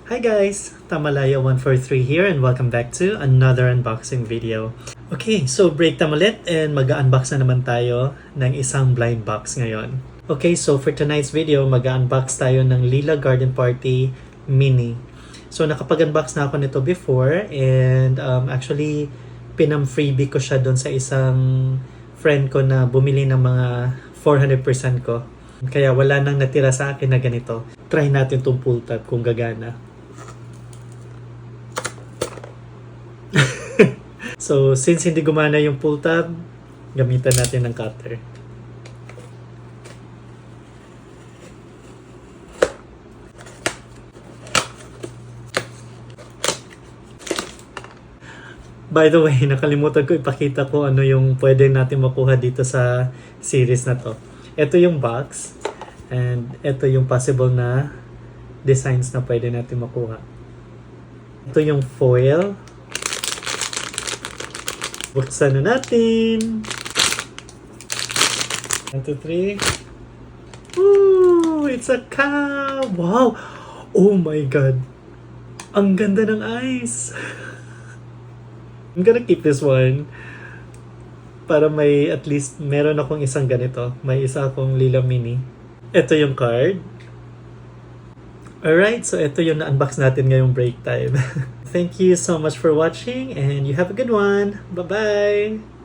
Hi guys! Tamalaya143 here and welcome back to another unboxing video. Okay, so break time ulit and mag-unbox na naman tayo ng isang blind box ngayon. Okay, so for tonight's video, mag-unbox tayo ng Lila Garden Party Mini. So nakapag-unbox na ako nito before and actually pinam-freebie ko siya doon sa isang friend ko na bumili ng mga 400% ko. Kaya wala nang natira sa akin na ganito. Try natin itong pull tab kung gagana. So, since hindi gumana yung pull tab, gamitan natin ng cutter. By the way, nakalimutan ko ipakita ko ano yung pwede natin makuha dito sa series na to. Ito yung box and ito yung possible na designs na pwede natin makuha. Ito yung foil. Buksan na natin. 1, 2, 3. Ooh, it's a cow! Wow! Oh my God! Ang ganda ng eyes! I'm gonna keep this one. Para may at least meron akong isang ganito. May isa akong Lila Mini. Ito yung card. Alright, so ito yung na-unbox natin ngayong break time. Thank you so much for watching and you have a good one. Bye-bye!